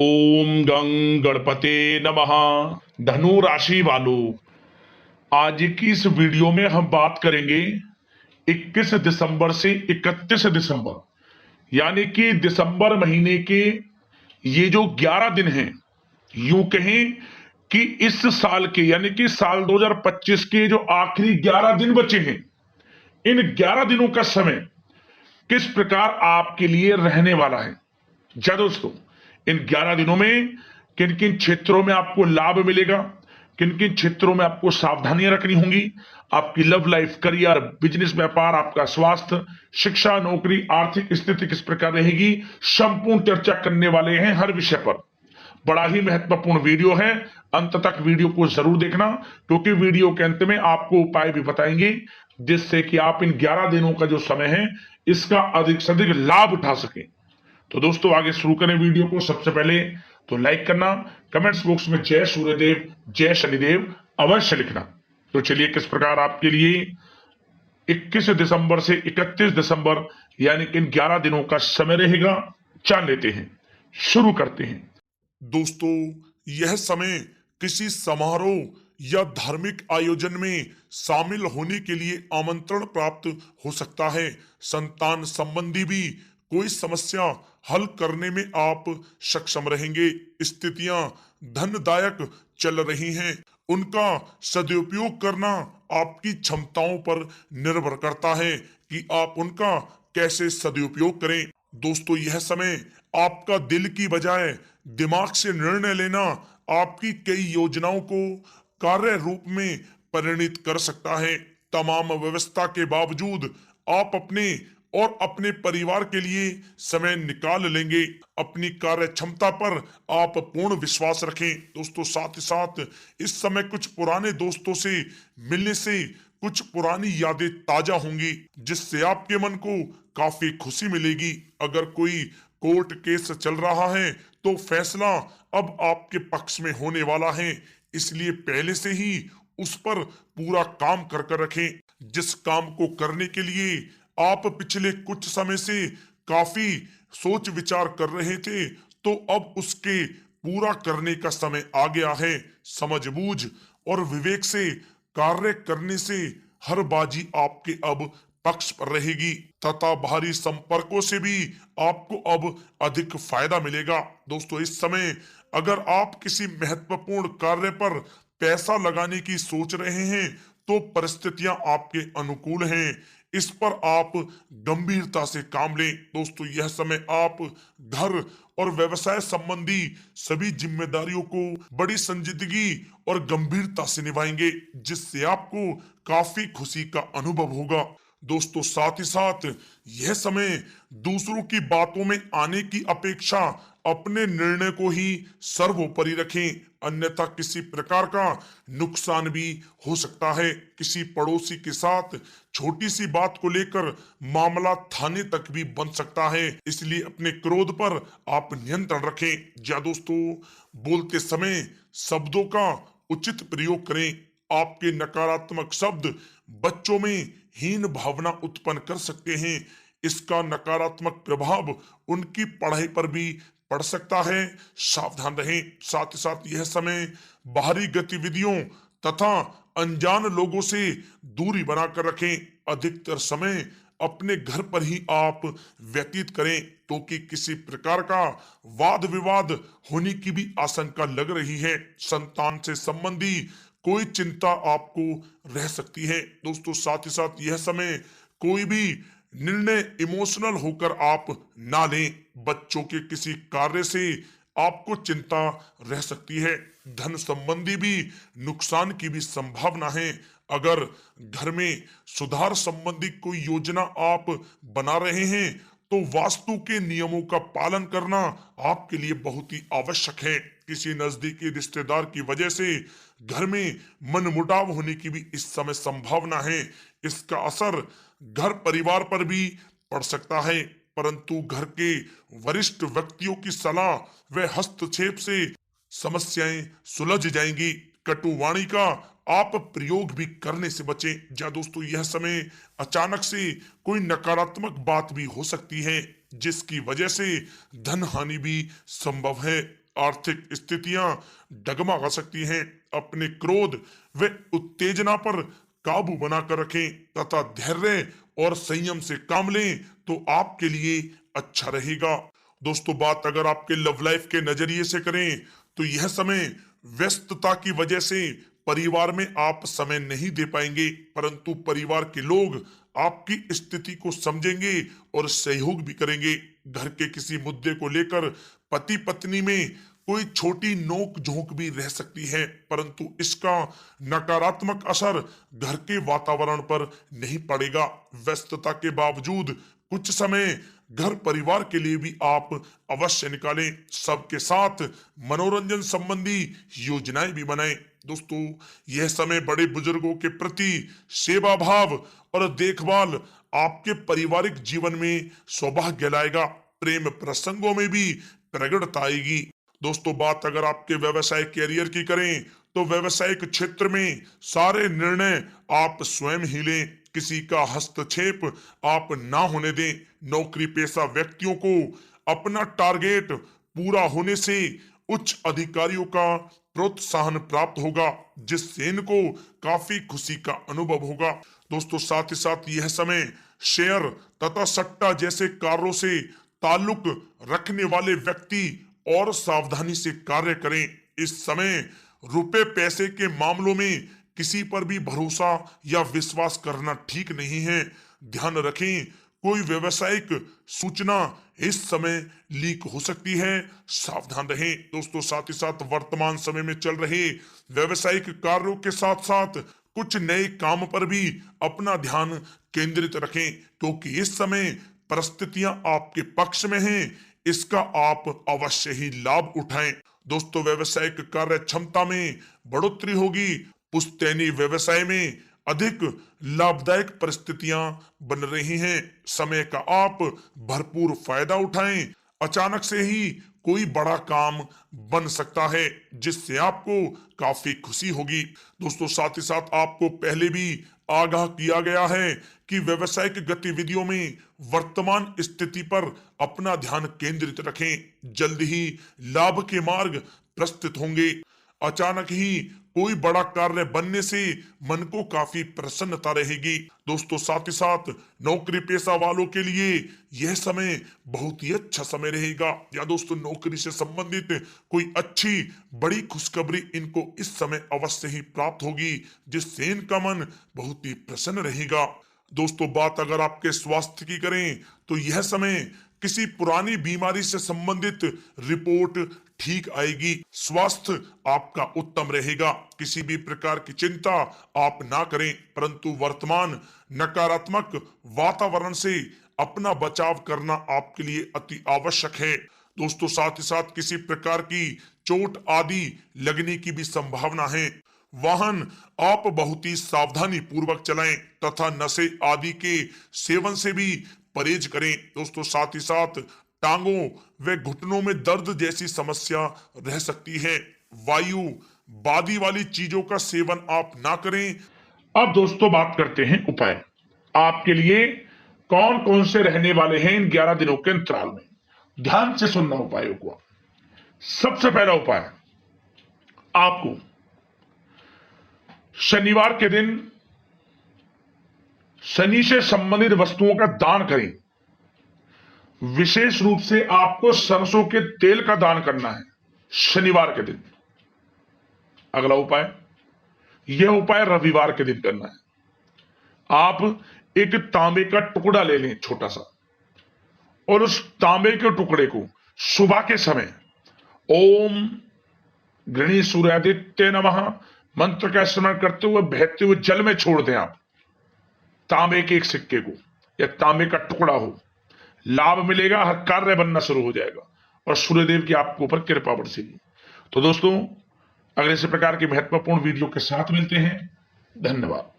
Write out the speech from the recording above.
ओम गंग गणपते नमः। धनु राशि वालों, आज की इस वीडियो में हम बात करेंगे 21 दिसंबर से 31 दिसंबर, यानी कि दिसंबर महीने के ये जो 11 दिन हैं, यूं कहें कि इस साल के यानी कि साल 2025 के जो आखिरी 11 दिन बचे हैं, इन 11 दिनों का समय किस प्रकार आपके लिए रहने वाला है। जी दोस्तों, इन 11 दिनों में किन किन क्षेत्रों में आपको लाभ मिलेगा, किन किन क्षेत्रों में आपको सावधानियां रखनी होंगी, आपकी लव लाइफ, करियर, बिजनेस, व्यापार, आपका स्वास्थ्य, शिक्षा, नौकरी, आर्थिक स्थिति किस प्रकार रहेगी, संपूर्ण चर्चा करने वाले हैं हर विषय पर। बड़ा ही महत्वपूर्ण वीडियो है, अंत तक वीडियो को जरूर देखना, क्योंकि वीडियो के अंत में आपको उपाय भी बताएंगे जिससे कि आप इन 11 दिनों का जो समय है इसका अधिक से अधिक लाभ उठा सकें। तो दोस्तों, आगे शुरू करें वीडियो को। सबसे पहले तो लाइक करना, कमेंट्स बॉक्स में जय सूर्यदेव जय शनिदेव अवश्य लिखना। तो चलिए, किस प्रकार आपके लिए 21 दिसंबर से 31 दिसंबर यानी कि इन 11 दिनों का समय रहेगा, जान लेते हैं। शुरू करते हैं। दोस्तों, यह समय किसी समारोह या धार्मिक आयोजन में शामिल होने के लिए आमंत्रण प्राप्त हो सकता है। संतान संबंधी भी कोई समस्या हल करने में आप सक्षम रहेंगे। स्थितियां धनदायक चल रही हैं, उनका सदुपयोग करना आपकी क्षमताओं पर निर्भर करता है कि आप उनका कैसे सदुपयोग करें। दोस्तों, यह समय आपका दिल की बजाय दिमाग से निर्णय लेना आपकी कई योजनाओं को कार्य रूप में परिणित कर सकता है। तमाम व्यवस्था के बावजूद आप अपने और अपने परिवार के लिए समय निकाल लेंगे। अपनी कार्य क्षमता पर आप पूर्ण विश्वास रखें। दोस्तों, साथ ही साथ इस समय कुछ पुराने दोस्तों से मिलने से कुछ पुरानी यादें ताजा होंगी, जिससे आपके मन को काफी खुशी मिलेगी। अगर कोई कोर्ट केस चल रहा है तो फैसला अब आपके पक्ष में होने वाला है, इसलिए पहले से ही उस पर पूरा काम कर रखें। जिस काम को करने के लिए आप पिछले कुछ समय से काफी सोच विचार कर रहे थे, तो अब उसके पूरा करने का समय आ गया है। समझबूझ और विवेक से कार्य करने से हर बाजी आपके अब पक्ष पर रहेगी तथा बाहरी संपर्कों से भी आपको अब अधिक फायदा मिलेगा। दोस्तों, इस समय अगर आप किसी महत्वपूर्ण कार्य पर पैसा लगाने की सोच रहे हैं तो परिस्थितियां आपके अनुकूल हैं। इस पर आप गंभीरता से काम लें। दोस्तों, यह समय आप घर और व्यवसाय संबंधी सभी जिम्मेदारियों को बड़ी संजीदगी और गंभीरता से निभाएंगे, जिससे आपको काफी खुशी का अनुभव होगा। दोस्तों, साथ ही साथ यह समय दूसरों की बातों में आने की अपेक्षा अपने निर्णय को ही सर्वोपरि रखें, अन्यथा किसी प्रकार का नुकसान भी हो सकता है। किसी पड़ोसी के साथ छोटी सी बात को लेकर मामला थाने तक भी बन सकता है, इसलिए अपने क्रोध पर आप नियंत्रण रखें। या दोस्तों, बोलते समय शब्दों का उचित प्रयोग करें। आपके नकारात्मक शब्द बच्चों में हीन भावना उत्पन्न कर सकते हैं। इसका नकारात्मक प्रभाव उनकी पढ़ाई पर भी पड़ सकता है। सावधान रहें। साथ ही साथ यह समय बाहरी गतिविधियों तथा अनजान लोगों से दूरी बनाकर रखें। अधिकतर समय अपने घर पर ही आप व्यतीत करें, क्योंकि किसी प्रकार का वाद विवाद होने की भी आशंका लग रही है। संतान से संबंधी कोई चिंता आपको रह सकती है। दोस्तों, साथ ही साथ यह समय कोई भी निर्णय इमोशनल होकर आप ना लें। बच्चों के किसी कार्य से आपको चिंता रह सकती है। धन संबंधी भी नुकसान की भी संभावना है। अगर घर में सुधार संबंधी कोई योजना आप बना रहे हैं तो वास्तु के नियमों का पालन करना आपके लिए बहुत ही आवश्यक है। किसी नजदीकी रिश्तेदार की वजह से घर में मनमुटाव होने की भी इस समय संभावना है। इसका असर घर परिवार पर भी पड़ सकता है, परंतु घर के वरिष्ठ व्यक्तियों की सलाह व हस्तक्षेप से समस्याएं सुलझ जाएंगी। कटुवाणी का आप प्रयोग भी करने से बचें। या दोस्तों, यह समय अचानक से कोई नकारात्मक बात भी हो सकती है, जिसकी वजह से धन हानि भी संभव है। आर्थिक स्थितियां डगमगा सकती हैं। अपने क्रोध व उत्तेजना पर काबू बनाकर रखें तथा धैर्य और संयम से काम लें तो आपके लिए अच्छा रहेगा। दोस्तों, बात अगर आपके लव लाइफ के नजरिए से करें तो यह समय व्यस्तता की वजह से परिवार में आप समय नहीं दे पाएंगे, परंतु परिवार के लोग आपकी स्थिति को समझेंगे और सहयोग भी करेंगे। घर के किसी मुद्दे को लेकर पति पत्नी में कोई छोटी नोक झोंक भी रह सकती है, परंतु इसका नकारात्मक असर घर के वातावरण पर नहीं पड़ेगा। व्यस्तता के बावजूद कुछ समय घर परिवार के लिए भी आप अवश्य निकालें। सबके साथ मनोरंजन संबंधी योजनाएं भी बनाएं। दोस्तों, यह समय बड़े बुजुर्गों के प्रति सेवा भाव और देखभाल आपके पारिवारिक जीवन में सौभाग्य लाएगा। प्रेम प्रसंगों में भी प्रगड़ता आएगी। दोस्तों, बात अगर आपके व्यवसाय कैरियर की करें तो व्यवसायिक क्षेत्र में सारे निर्णय आप स्वयं ही लें, किसी का हस्तक्षेप आप ना होने दें। नौकरी पेशा व्यक्तियों को अपना टारगेट पूरा होने से उच्च अधिकारियों का प्रोत्साहन प्राप्त होगा, जिससे इनको काफी खुशी का अनुभव होगा। दोस्तों, साथ ही साथ यह समय शेयर तथा सट्टा जैसे कार्यों से ताल्लुक रखने वाले व्यक्ति और सावधानी से कार्य करें। इस समय रुपए पैसे के मामलों में किसी पर भी भरोसा या विश्वास करना ठीक नहीं है। ध्यान रखें, कोई व्यवसायिक सूचना इस समय लीक हो सकती है, सावधान रहें। दोस्तों, साथ ही साथ वर्तमान समय में चल रहे व्यवसायिक कार्यों के साथ साथ कुछ नए काम पर भी अपना ध्यान केंद्रित रखें, क्योंकि इस समय परिस्थितियां आपके पक्ष में हैं। इसका आप अवश्य ही लाभ उठाएं। दोस्तों, व्यवसायिक कार्य क्षमता में बढ़ोतरी होगी। पुश्तैनी व्यवसाय में अधिक लाभदायक परिस्थितियां बन रही हैं। समय का आप भरपूर फायदा उठाएं। अचानक से ही कोई बड़ा काम बन सकता है, जिससे आपको काफी खुशी होगी। दोस्तों, साथ ही साथ आपको पहले भी आगाह किया गया है कि व्यवसायिक गतिविधियों में वर्तमान स्थिति पर अपना ध्यान केंद्रित रखें। जल्द ही लाभ के मार्ग प्रस्तुत होंगे। अचानक ही कोई बड़ा कार्य बनने से मन को काफी प्रसन्नता रहेगी। दोस्तों, साथ ही साथ नौकरी पेशा वालों के लिए यह समय बहुत ही अच्छा समय रहेगा। या दोस्तों, नौकरी से संबंधित कोई अच्छी बड़ी खुशखबरी इनको इस समय अवश्य ही प्राप्त होगी, जिससे इनका मन बहुत ही प्रसन्न रहेगा। दोस्तों, बात अगर आपके स्वास्थ्य की करें तो यह समय किसी पुरानी बीमारी से संबंधित रिपोर्ट ठीक आएगी। स्वास्थ्य आपका उत्तम रहेगा। किसी भी प्रकार की चिंता आप ना करें, परंतु वर्तमान नकारात्मक वातावरण से अपना बचाव करना आपके लिए अति आवश्यक है। दोस्तों, साथ ही साथ किसी प्रकार की चोट आदि लगने की भी संभावना है। वाहन आप बहुत ही सावधानी पूर्वक चलाएं तथा नशे आदि के सेवन से भी परहेज करें। दोस्तों, साथ ही साथ टांगों व घुटनों में दर्द जैसी समस्या रह सकती है। वायु बादी वाली चीजों का सेवन आप ना करें। अब दोस्तों, बात करते हैं उपाय। आपके लिए कौन कौन से रहने वाले हैं इन 11 दिनों के अंतराल में। ध्यान से सुनना उपायों को। सबसे पहला उपाय, आपको शनिवार के दिन शनि से संबंधित वस्तुओं का दान करें। विशेष रूप से आपको सरसों के तेल का दान करना है शनिवार के दिन। अगला उपाय, यह उपाय रविवार के दिन करना है। आप एक तांबे का टुकड़ा ले लें छोटा सा, और उस तांबे के टुकड़े को सुबह के समय ओम गृणी सूर्यादित्य नमः मंत्र का स्मरण करते हुए बहते हुए जल में छोड़ दें। आप तांबे के एक सिक्के को या तांबे का टुकड़ा हो, लाभ मिलेगा, हर कार्य बनना शुरू हो जाएगा और सूर्यदेव की आपके ऊपर कृपा बरसेगी। तो दोस्तों, अगले इसी प्रकार की महत्वपूर्ण वीडियो के साथ मिलते हैं। धन्यवाद।